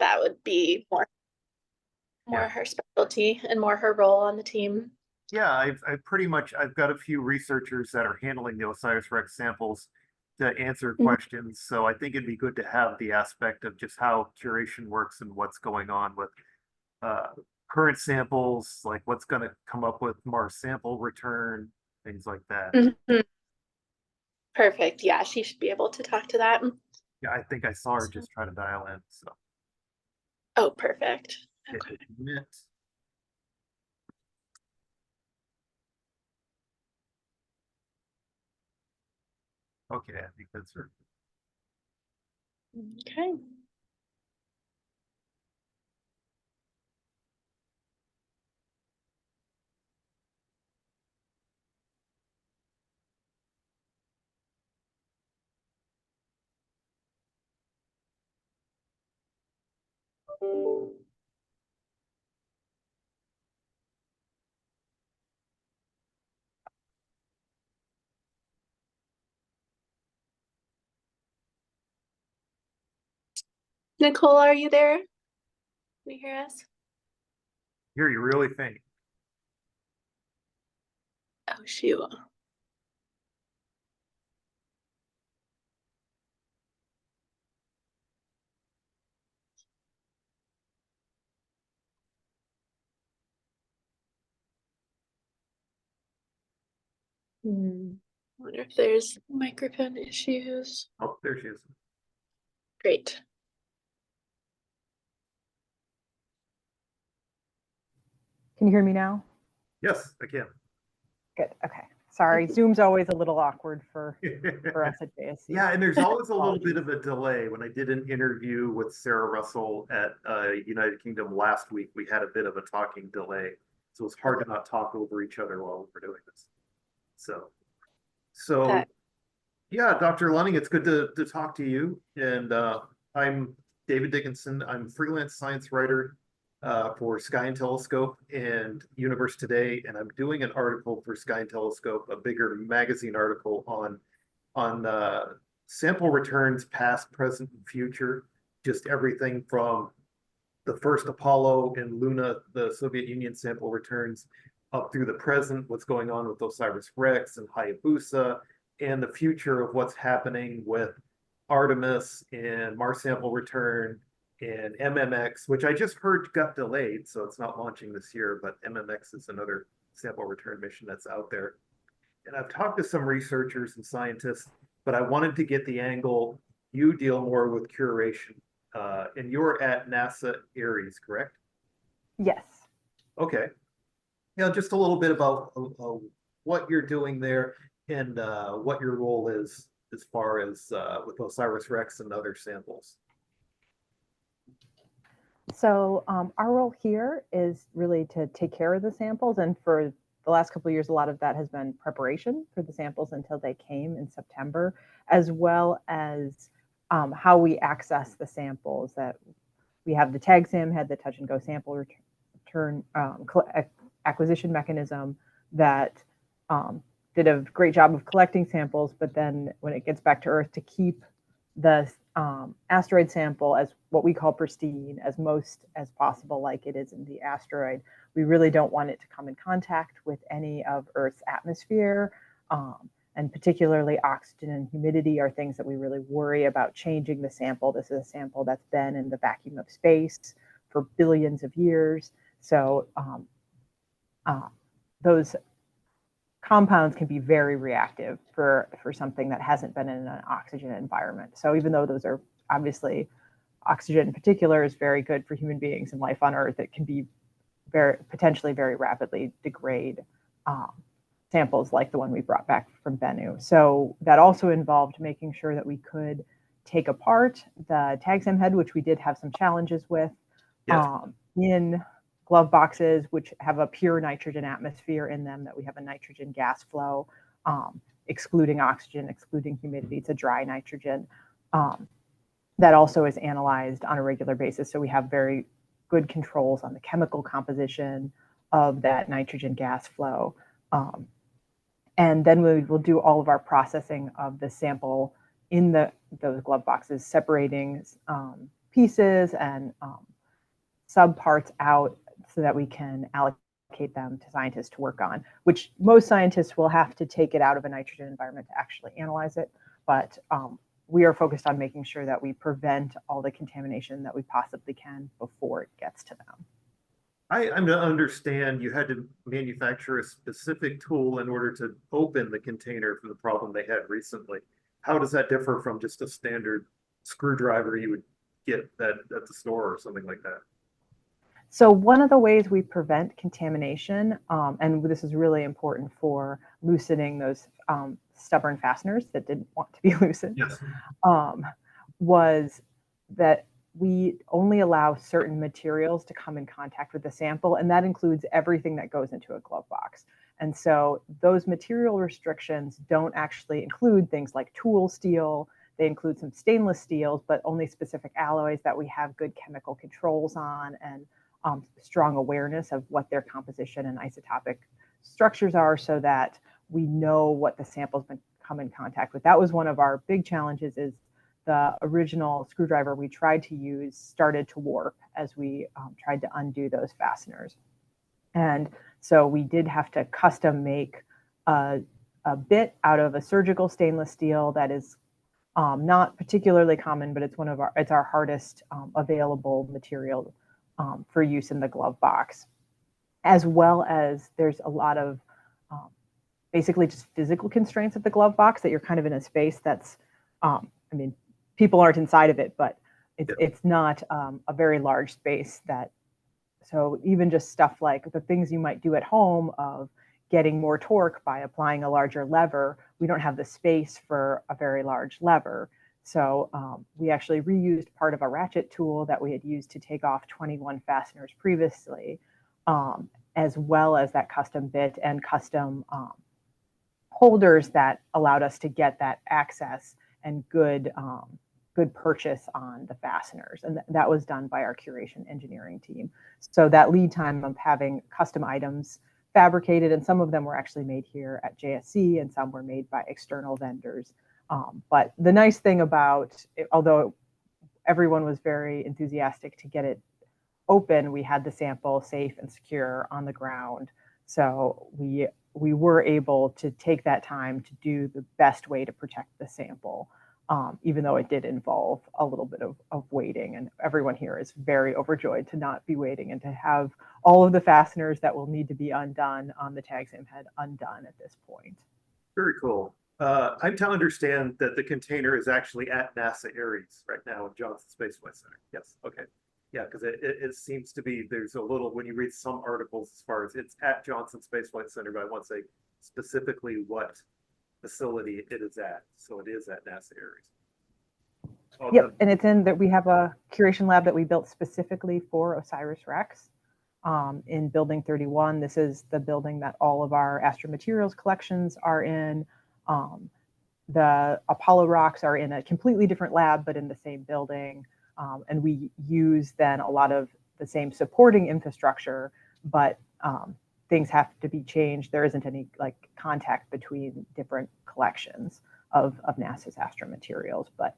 that would be more her specialty and more her role on the team. Yeah, I've got a few researchers that are handling the OSIRIS-REx samples to answer questions. So I think it'd be good to have the aspect of just how curation works and what's going on with current samples, like what's going to come up with Mars sample return, things like that. Perfect. Yeah, she should be able to talk to that. Yeah, I think I saw her just try to dial in. So. Oh, perfect. Okay. Okay, I think that's her. Okay. Nicole, are you there? Can you hear us? Hear you really faint. Oh, shoot. I wonder if there's microphone issues. Oh, there she is. Great. Can you hear me now? Yes, I can. Good. Okay. Sorry, Zoom's always a little awkward for us at JSC. Yeah, and there's always a little bit of a delay. When I did an interview with Sarah Russell at United Kingdom last week, we had a bit of a talking delay. So it's hard to not talk over each other while we're doing this. So yeah, Dr. Lunning, it's good to talk to you. And I'm David Dickinson. I'm a freelance science writer for Sky and Telescope and Universe Today, and I'm doing an article for Sky and Telescope, a bigger magazine article on sample returns, past, present, and future. Just everything from the first Apollo and Luna, the Soviet Union sample returns, up through the present, what's going on with OSIRIS-REx and Hayabusa, and the future of what's happening with Artemis and Mars sample return and MMX, which I just heard got delayed, so it's not launching this year, but MMX is another sample return mission that's out there. And I've talked to some researchers and scientists, but I wanted to get the angle. You deal more with curation, and you're at NASA ARES, correct? Yes. Okay. Yeah, just a little bit about what you're doing there and what your role is as far as with OSIRIS-REx and other samples. So our role here is really to take care of the samples, and for the last couple of years, a lot of that has been preparation for the samples until they came in September, as well as how we access the samples. That we have the TAGSAM, had the touch and go sample return acquisition mechanism that did a great job of collecting samples, but then when it gets back to Earth, to keep the asteroid sample as what we call pristine, as most as possible like it is in the asteroid. We really don't want it to come in contact with any of Earth's atmosphere, and particularly oxygen and humidity are things that we really worry about changing the sample. This is a sample that's been in the vacuum of space for billions of years. So those compounds can be very reactive for something that hasn't been in an oxygen environment. So even though those are obviously, oxygen in particular is very good for human beings and life on Earth, it can be potentially very rapidly degrade samples like the one we brought back from Bennu. So that also involved making sure that we could take apart the TAGSAM head, which we did have some challenges with, in glove boxes, which have a pure nitrogen atmosphere in them, that we have a nitrogen gas flow, excluding oxygen, excluding humidity. It's a dry nitrogen. That also is analyzed on a regular basis. So we have very good controls on the chemical composition of that nitrogen gas flow. And then we will do all of our processing of the sample in those glove boxes, separating pieces and subparts out so that we can allocate them to scientists to work on, which most scientists will have to take it out of a nitrogen environment to actually analyze it. But we are focused on making sure that we prevent all the contamination that we possibly can before it gets to them. I'm to understand you had to manufacture a specific tool in order to open the container for the problem they had recently. How does that differ from just a standard screwdriver you would get at the store or something like that? So one of the ways we prevent contamination, and this is really important for loosening those stubborn fasteners that didn't want to be loosened, Yes. was that we only allow certain materials to come in contact with the sample, and that includes everything that goes into a glove box. And so those material restrictions don't actually include things like tool steel. They include some stainless steels, but only specific alloys that we have good chemical controls on and strong awareness of what their composition and isotopic structures are so that we know what the sample's been come in contact with. That was one of our big challenges, is the original screwdriver we tried to use started to warp as we tried to undo those fasteners. And so we did have to custom make a bit out of a surgical stainless steel that is not particularly common, but it's our hardest available material for use in the glove box. As well as there's a lot of basically just physical constraints of the glove box, that you're kind of in a space that's, I mean, people aren't inside of it, but it's not a very large space. So even just stuff like the things you might do at home of getting more torque by applying a larger lever, we don't have the space for a very large lever. So we actually reused part of a ratchet tool that we had used to take off 21 fasteners previously, as well as that custom bit and custom holders that allowed us to get that access and good purchase on the fasteners. And that was done by our curation engineering team. So that lead time of having custom items fabricated, and some of them were actually made here at JSC and some were made by external vendors. But the nice thing about it, although everyone was very enthusiastic to get it open, we had the sample safe and secure on the ground. So we were able to take that time to do the best way to protect the sample, even though it did involve a little bit of waiting. And everyone here is very overjoyed to not be waiting and to have all of the fasteners that will need to be undone on the tag SAM head undone at this point. Very cool. I'm to understand that the container is actually at NASA ARES right now in Johnson Space Flight Center. Yes. Okay. Yeah, because it seems to be, there's a little, when you read some articles as far as it's at Johnson Space Flight Center, but I won't say specifically what facility it is at. So it is at NASA ARES. Yep, and it's in that we have a curation lab that we built specifically for OSIRIS-REx in Building 31. This is the building that all of our Astromaterials collections are in. The Apollo rocks are in a completely different lab, but in the same building. And we use then a lot of the same supporting infrastructure, but things have to be changed. There isn't any like contact between different collections of NASA's Astromaterials, but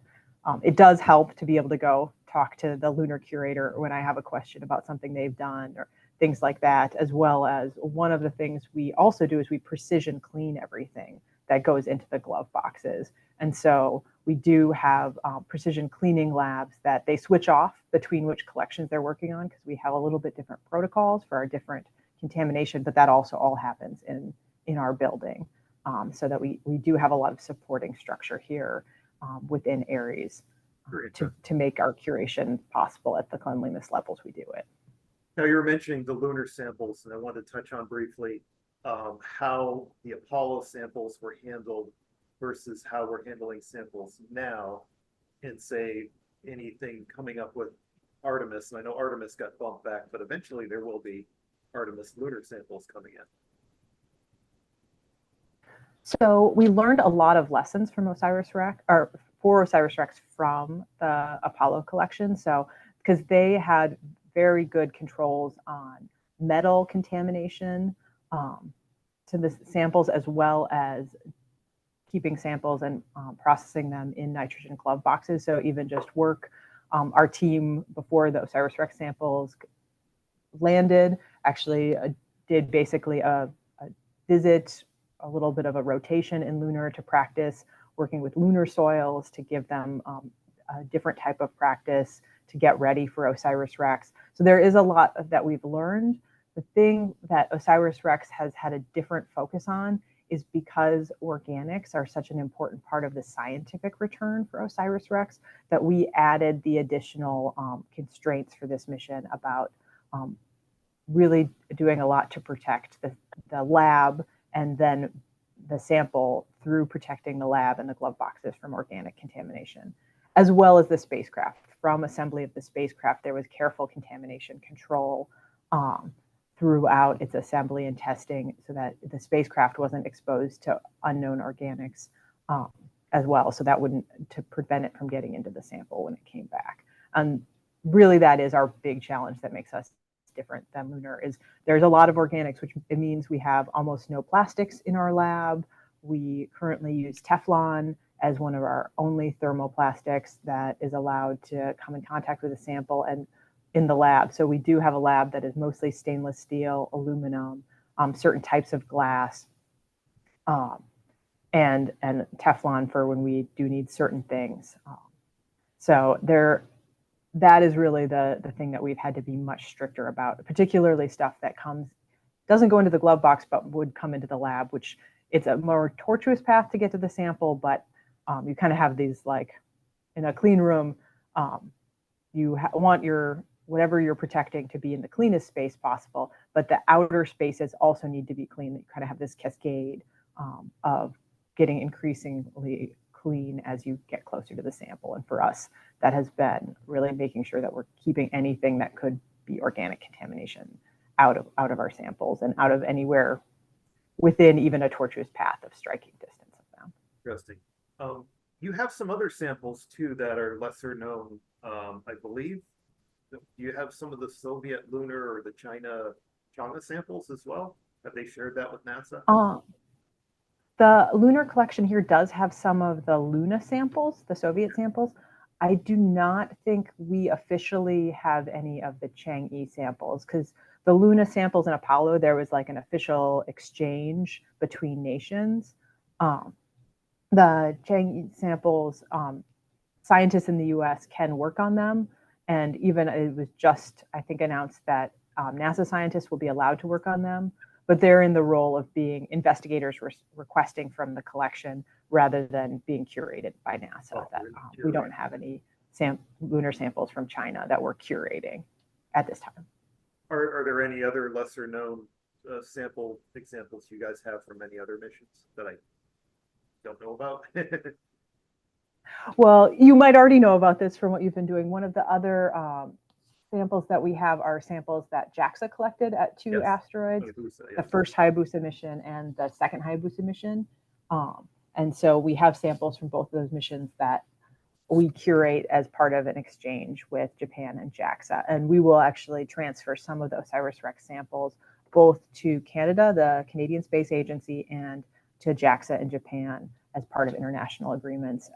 it does help to be able to go talk to the lunar curator when I have a question about something they've done or things like that, as well as one of the things we also do is we precision clean everything that goes into the glove boxes. And so we do have precision cleaning labs that they switch off between which collections they're working on, because we have a little bit different protocols for our different contamination, but that also all happens in our building. So that we do have a lot of supporting structure here within ARES to make our curation possible at the cleanliness levels we do it. Now you were mentioning the lunar samples, and I wanted to touch on briefly how the Apollo samples were handled versus how we're handling samples now, and say anything coming up with Artemis. And I know Artemis got bumped back, but eventually there will be Artemis lunar samples coming in. So we learned a lot of lessons from OSIRIS-REx, or for OSIRIS-REx from the Apollo collection. So because they had very good controls on metal contamination to the samples, as well as keeping samples and processing them in nitrogen glove boxes. So even just work Our team, before the OSIRIS-REx samples landed, actually did basically a visit, a little bit of a rotation in lunar to practice working with lunar soils to give them a different type of practice to get ready for OSIRIS-REx. So there is a lot that we've learned. The thing that OSIRIS-REx has had a different focus on is because organics are such an important part of the scientific return for OSIRIS-REx, that we added the additional constraints for this mission about really doing a lot to protect the lab and then the sample through protecting the lab and the glove boxes from organic contamination, as well as the spacecraft. From assembly of the spacecraft, there was careful contamination control throughout its assembly and testing so that the spacecraft wasn't exposed to unknown organics as well. So that to prevent it from getting into the sample when it came back. And really that is our big challenge that makes us different than lunar, is there's a lot of organics, which it means we have almost no plastics in our lab. We currently use Teflon as one of our only thermoplastics that is allowed to come in contact with a sample and in the lab. So we do have a lab that is mostly stainless steel, aluminum, certain types of glass, and Teflon for when we do need certain things. So that is really the thing that we've had to be much stricter about, particularly stuff that doesn't go into the glove box, but would come into the lab, which it's a more tortuous path to get to the sample, but you kind of have these, like in a clean room, you want whatever you're protecting to be in the cleanest space possible, but the outer spaces also need to be clean. You kind of have this cascade of getting increasingly clean as you get closer to the sample. And for us, that has been really making sure that we're keeping anything that could be organic contamination out of our samples and out of anywhere within even a tortuous path of striking distance of them. Interesting. You have some other samples too that are lesser known, I believe. Do you have some of the Soviet lunar or the China samples as well? Have they shared that with NASA? The lunar collection here does have some of the Luna samples, the Soviet samples. I do not think we officially have any of the Chang'e samples, because the Luna samples in Apollo, there was like an official exchange between nations. The Chang'e samples, scientists in the US can work on them. And even it was just, I think, announced that NASA scientists will be allowed to work on them, but they're in the role of being investigators requesting from the collection rather than being curated by NASA. We don't have any lunar samples from China that we're curating at this time. Are there any other lesser known sample examples you guys have from any other missions that I don't know about? Well, you might already know about this from what you've been doing. One of the other samples that we have are samples that JAXA collected at two asteroids, the first Hayabusa mission and the second Hayabusa mission. And so we have samples from both of those missions that we curate as part of an exchange with Japan and JAXA. And we will actually transfer some of the OSIRIS-REx samples both to Canada, the Canadian Space Agency, and to JAXA in Japan as part of international agreements,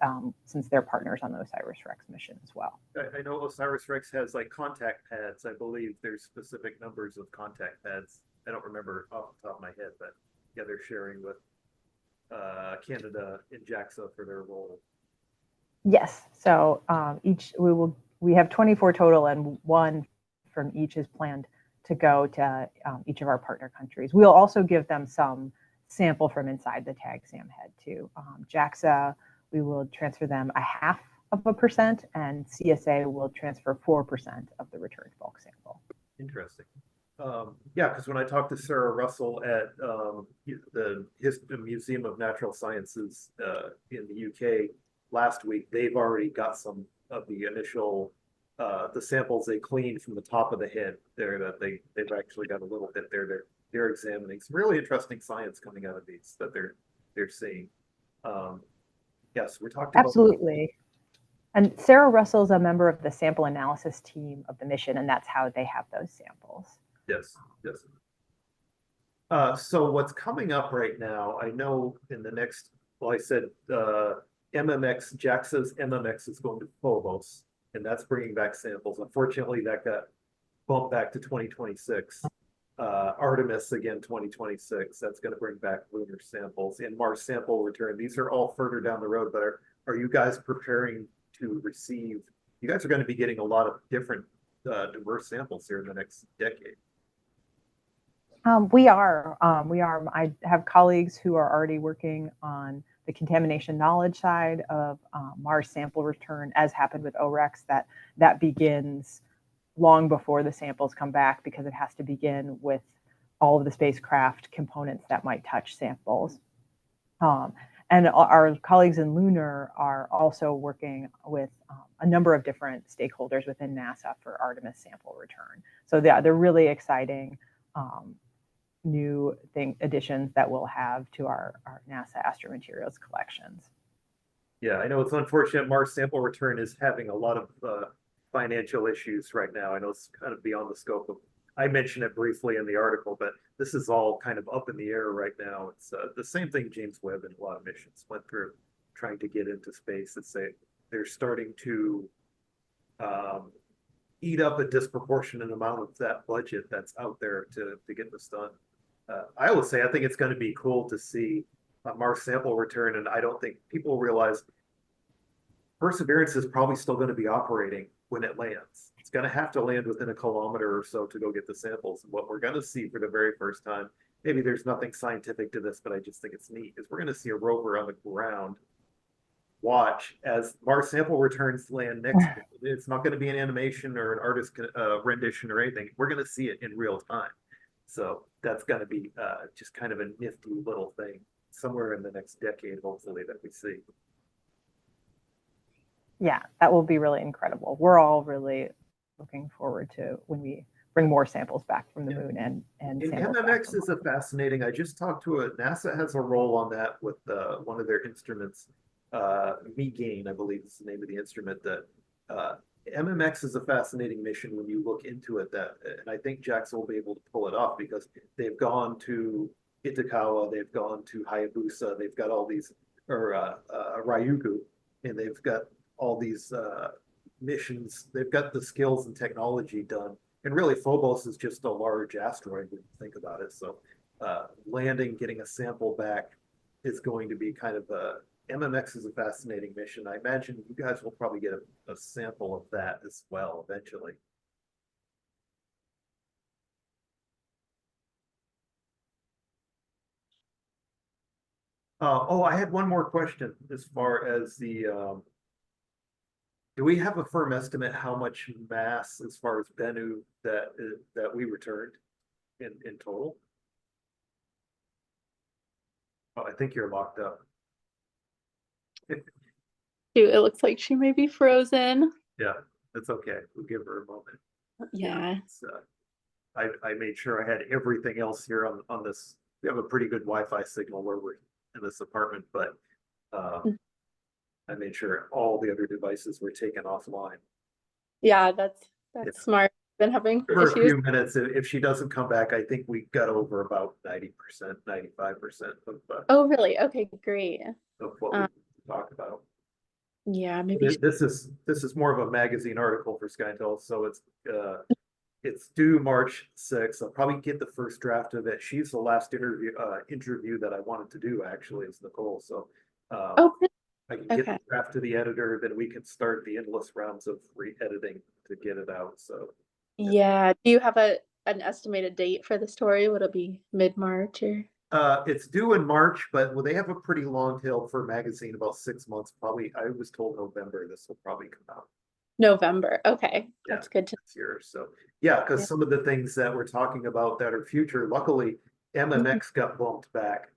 since they're partners on the OSIRIS-REx mission as well. I know OSIRIS-REx has like contact pads. I believe there's specific numbers of contact pads. I don't remember off the top of my head, but yeah, they're sharing with Canada and JAXA for their role. Yes, so we have 24 total, and one from each is planned to go to each of our partner countries. We'll also give them some sample from inside the TAG SAM head too. JAXA, we will transfer them 0.5%, and CSA will transfer 4% of the returned bulk sample. Interesting. Yeah, because when I talked to Sarah Russell at the Museum of Natural Sciences in the UK last week, they've already got some of the initial the samples they cleaned from the top of the head there, that they've actually got a little bit there. They're examining some really interesting science coming out of these that they're seeing. Yes, we're talking absolutely. And Sarah Russell is a member of the sample analysis team of the mission, and that's how they have those samples. Yes, yes. So what's coming up right now, I know in the next, well, I said MMX, JAXA's MMX is going to Phobos and that's bringing back samples. Unfortunately, that got bumped back to 2026. Artemis again, 2026. That's going to bring back lunar samples and Mars sample return. These are all further down the road, but are you guys preparing to receive? You guys are going to be getting a lot of different diverse samples here in the next decade. We are. I have colleagues who are already working on the contamination knowledge side of Mars sample return, as happened with OREX. That begins long before the samples come back, because it has to begin with all of the spacecraft components that might touch samples. And our colleagues in Lunar are also working with a number of different stakeholders within NASA for Artemis sample return. So they're really exciting new additions that we'll have to our NASA Astromaterials collections. Yeah, I know it's unfortunate Mars sample return is having a lot of financial issues right now. I know it's kind of beyond the scope of, I mentioned it briefly in the article, but this is all kind of up in the air right now. It's the same thing James Webb and a lot of missions went through trying to get into space. They're starting to eat up a disproportionate amount of that budget that's out there to get this done. I will say, I think it's going to be cool to see a Mars sample return, and I don't think people realize Perseverance is probably still going to be operating when it lands. It's going to have to land within a kilometer or so to go get the samples. And what we're going to see for the very first time, maybe there's nothing scientific to this, but I just think it's neat, is we're going to see a rover on the ground watch as Mars sample returns land next. It's not going to be an animation or an artist rendition or anything. We're going to see it in real time. So that's going to be just kind of a nifty little thing somewhere in the next decade, hopefully, that we see. Yeah, that will be really incredible. We're all really looking forward to when we bring more samples back from the moon and MMX is a fascinating. I just talked to NASA has a role on that with one of their instruments. MeGain, I believe is the name of the instrument. That MMX is a fascinating mission when you look into it. And I think JAXA will be able to pull it off because they've gone to Itokawa, they've gone to Hayabusa, they've got all these, or Ryugu, and they've got all these missions. They've got the skills and technology done. And really, Phobos is just a large asteroid when you think about it. So landing, getting a sample back is going to be kind of MMX is a fascinating mission. I imagine you guys will probably get a sample of that as well eventually. Oh, I had one more question as far as the do we have a firm estimate how much mass as far as Bennu that we returned in total? Oh, I think you're locked up. It looks like she may be frozen. Yeah, that's okay. We'll give her a moment. Yeah. I made sure I had everything else here on this. We have a pretty good Wi-Fi signal where we're in this apartment, but I made sure all the other devices were taken offline. Yeah, that's smart. Been having For issues. a few minutes, if she doesn't come back, I think we got over about 90%, 95% of Oh, really? Okay, great. of what we talked about. Yeah, maybe. This is more of a magazine article for SkyTel, so it's due March 6th. I'll probably get the first draft of it. She's the last interview that I wanted to do, actually, is Nicole. So Oh, I can get the draft to the editor, then we can start the endless rounds of re-editing to get it out. So yeah. Do you have an estimated date for the story? Would it be mid-March or? it's due in March, but they have a pretty long tail for a magazine, about 6 months. Probably, I was told November. This will probably come out. November. Okay, that's good to year. So yeah, because some of the things that we're talking about that are future, luckily MMX got bumped back.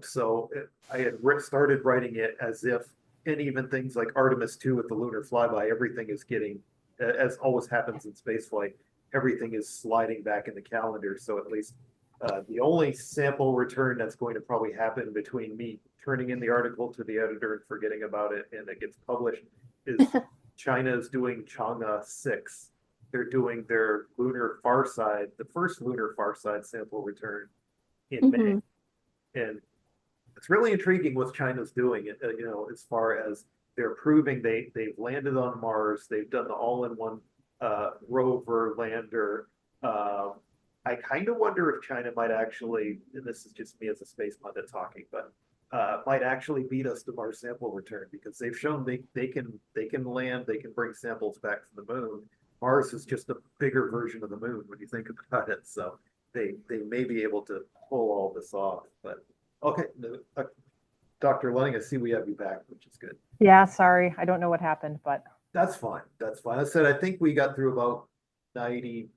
So I had started writing it as if, and even things like Artemis 2 with the lunar flyby, everything is getting, as always happens in spaceflight, everything is sliding back in the calendar. So at least the only sample return that's going to probably happen between me turning in the article to the editor and forgetting about it and it gets published is China is doing Chang'e 6. They're doing their lunar far side, the first lunar far side sample return in May. And it's really intriguing what China's doing, as far as they're proving they've landed on Mars. They've done the all-in-one rover lander. I kind of wonder if China might actually, and this is just me as a space pundit talking, but might actually beat us to Mars sample return, because they've shown they can land, they can bring samples back from the moon. Mars is just a bigger version of the moon when you think about it. So they may be able to pull all this off. But okay, Dr. Lunning, I see we have you back, which is good. Yeah, sorry. I don't know what happened, but That's fine. That's fine. I said, I think we got through about 95%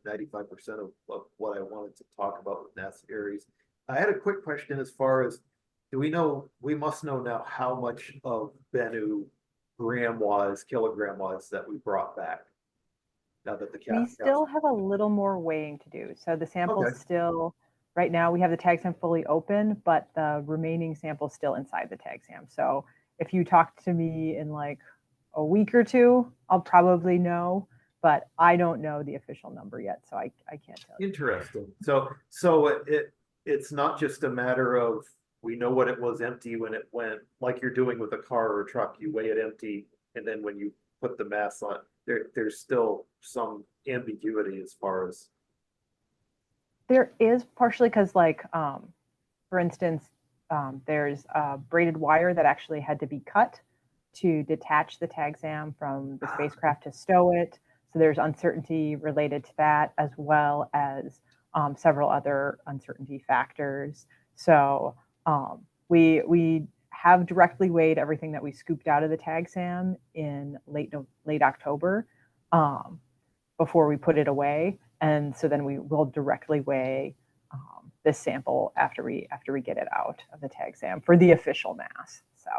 of what I wanted to talk about with NASA ARES. I had a quick question as far as, we must know now how much of Bennu gram-wise, kilogram-wise that we brought back now that the we still have a little more weighing to do. So the samples Okay. still, right now we have the tag SAM fully open, but the remaining samples still inside the tag SAM. So if you talk to me in like a week or two, I'll probably know, but I don't know the official number yet, so I can't tell you. Interesting. So it's not just a matter of, we know what it was empty when it went, like you're doing with a car or a truck, you weigh it empty, and then when you put the mass on, there's still some ambiguity as far as. There is, partially because, like, for instance, there's a braided wire that actually had to be cut to detach the tag SAM from the spacecraft to stow it. So there's uncertainty related to that, as well as several other uncertainty factors. So we have directly weighed everything that we scooped out of the tag SAM in late October before we put it away. And so then we will directly weigh this sample after we get it out of the tag SAM for the official mass. So.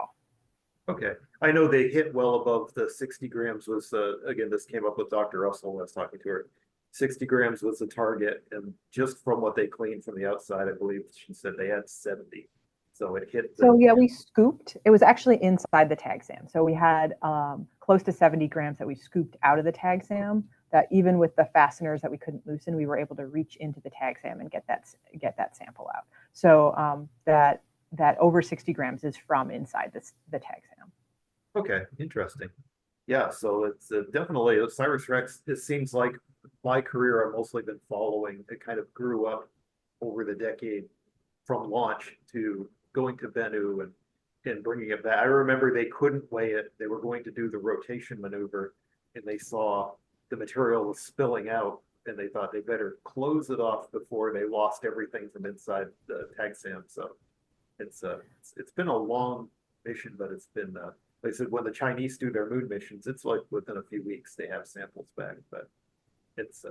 Okay, I know they hit well above the 60 grams was, again, this came up with Dr. Russell when I was talking to her. 60 grams was the target, and just from what they cleaned from the outside, I believe she said they had 70. So it hit. So yeah, we scooped. It was actually inside the tag SAM. So we had close to 70 grams that we scooped out of the tag SAM. That even with the fasteners that we couldn't loosen, we were able to reach into the tag SAM and get that sample out. So that over 60 grams is from inside the tag SAM. Okay, interesting. Yeah, so it's definitely OSIRIS-REx. It seems like my career I've mostly been following. It kind of grew up over the decade from launch to going to Bennu and bringing it back. I remember they couldn't weigh it. They were going to do the rotation maneuver, and they saw the material was spilling out, and they thought they better close it off before they lost everything from inside the tag SAM. So it's been a long mission, but it's been like I said, when the Chinese do their moon missions, it's like within a few weeks they have samples back. But it's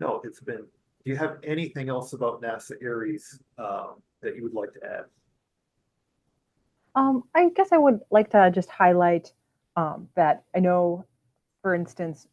no, it's been. Do you have anything else about NASA ARES that you would like to add? I guess I would like to just highlight that I know, for instance,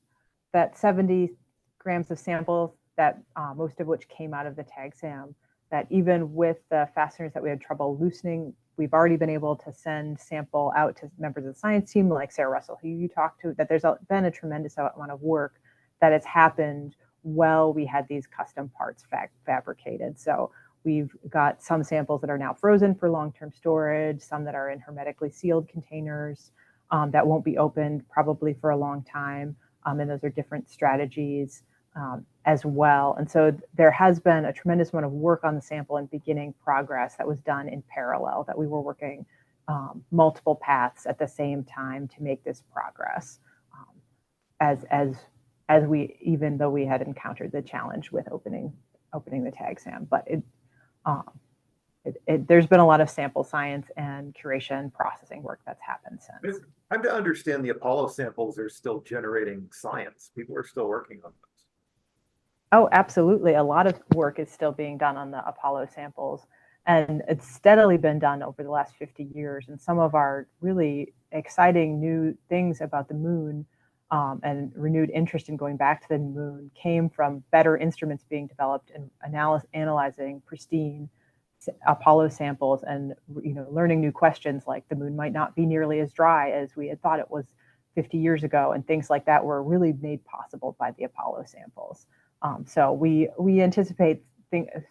that 70 grams of samples, that most of which came out of the tag SAM, that even with the fasteners that we had trouble loosening, we've already been able to send sample out to members of the science team, like Sarah Russell, who you talked to, that there's been a tremendous amount of work that has happened while we had these custom parts fabricated. So we've got some samples that are now frozen for long-term storage, some that are in hermetically sealed containers that won't be opened probably for a long time. And those are different strategies as well. And so there has been a tremendous amount of work on the sample and beginning progress that was done in parallel, that we were working multiple paths at the same time to make this progress as we, even though we had encountered the challenge with opening the tag SAM. But there's been a lot of sample science and curation processing work that's happened since. I'm to understand the Apollo samples are still generating science. People are still working on those. Oh, absolutely. A lot of work is still being done on the Apollo samples, and it's steadily been done over the last 50 years. And some of our really exciting new things about the moon and renewed interest in going back to the moon came from better instruments being developed and analyzing pristine Apollo samples, and learning new questions like the moon might not be nearly as dry as we had thought it was 50 years ago, and things like that were really made possible by the Apollo samples. So we anticipate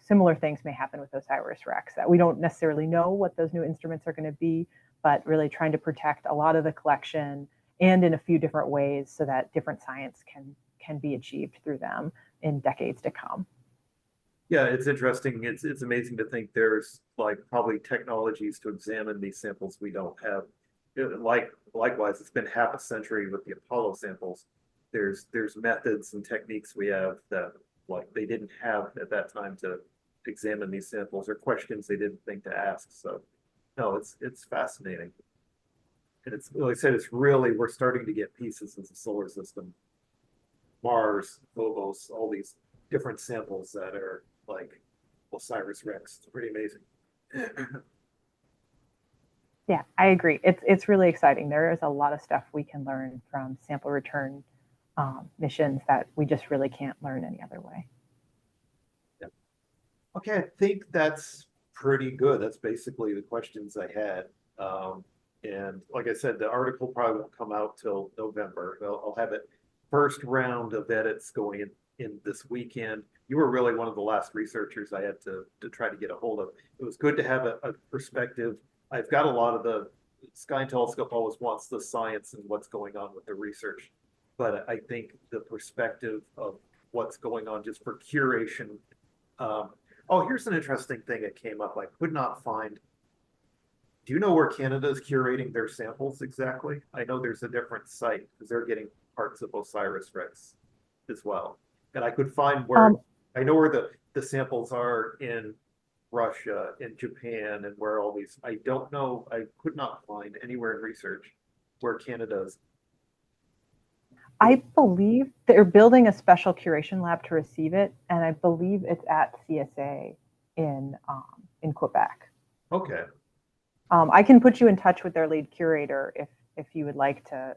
similar things may happen with OSIRIS-REx, that we don't necessarily know what those new instruments are going to be, but really trying to protect a lot of the collection and in a few different ways so that different science can be achieved through them in decades to come. Yeah, it's interesting. It's amazing to think there's like probably technologies to examine these samples we don't have. Likewise, it's been half a century with the Apollo samples. There's methods and techniques we have that like they didn't have at that time to examine these samples, or questions they didn't think to ask. So no, it's fascinating. And it's like I said, it's really, we're starting to get pieces of the solar system, Mars, Phobos, all these different samples that are like OSIRIS-REx. It's pretty amazing. Yeah, I agree. It's really exciting. There is a lot of stuff we can learn from sample return missions that we just really can't learn any other way. Yeah. Okay, I think that's pretty good. That's basically the questions I had. And like I said, the article probably won't come out till November. I'll have it first round of edits going in this weekend. You were really one of the last researchers I had to try to get a hold of. It was good to have a perspective. I've got a lot of the Sky and Telescope always wants the science and what's going on with the research, but I think the perspective of what's going on just for curation. Oh, here's an interesting thing that came up. I could not find. Do you know where Canada is curating their samples exactly? I know there's a different site because they're getting parts of OSIRIS-REx as well. And I could find where, I know where the samples are in Russia, in Japan, and where all these, I don't know, I could not find anywhere in research where Canada is. I believe they're building a special curation lab to receive it, and I believe it's at CSA in Quebec. Okay. I can put you in touch with their lead curator if you would like to.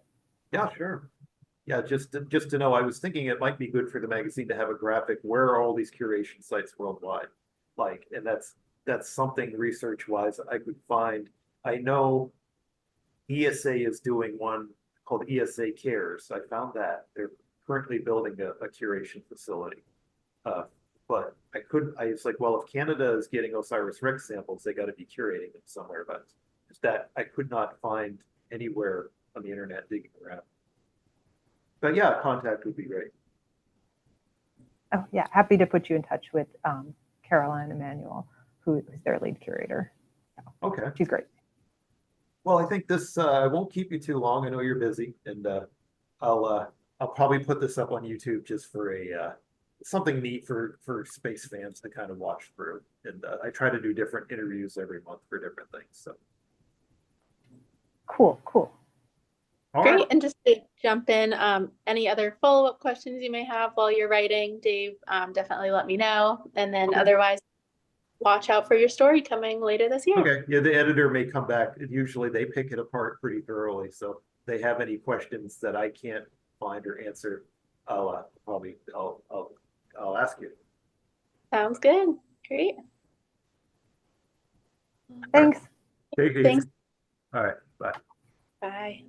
Yeah, sure. Yeah, just to know, I was thinking it might be good for the magazine to have a graphic where are all these curation sites worldwide, like, and that's something research wise I could find. I know ESA is doing one called ESA Cares. I found that they're currently building a curation facility. But I was like, well, if Canada is getting OSIRIS-REx samples, they got to be curating them somewhere. But that I could not find anywhere on the internet digging around. But yeah, contact would be great. Oh yeah, happy to put you in touch with Caroline Emanuel, who is their lead curator. Okay. She's great. Well, I think this I won't keep you too long. I know you're busy, and I'll probably put this up on YouTube just for a something neat for space fans to kind of watch through. And I try to do different interviews every month for different things. So cool. all Great. right. And just to jump in, any other follow-up questions you may have while you're writing, Dave, definitely let me know. And then Okay. otherwise, watch out for your story coming later this year. Okay. Yeah, the editor may come back. Usually they pick it apart pretty thoroughly. So if they have any questions that I can't find or answer, I'll ask you. Sounds good. Great. Thanks. Take it easy. Thanks. All right. Bye. Bye.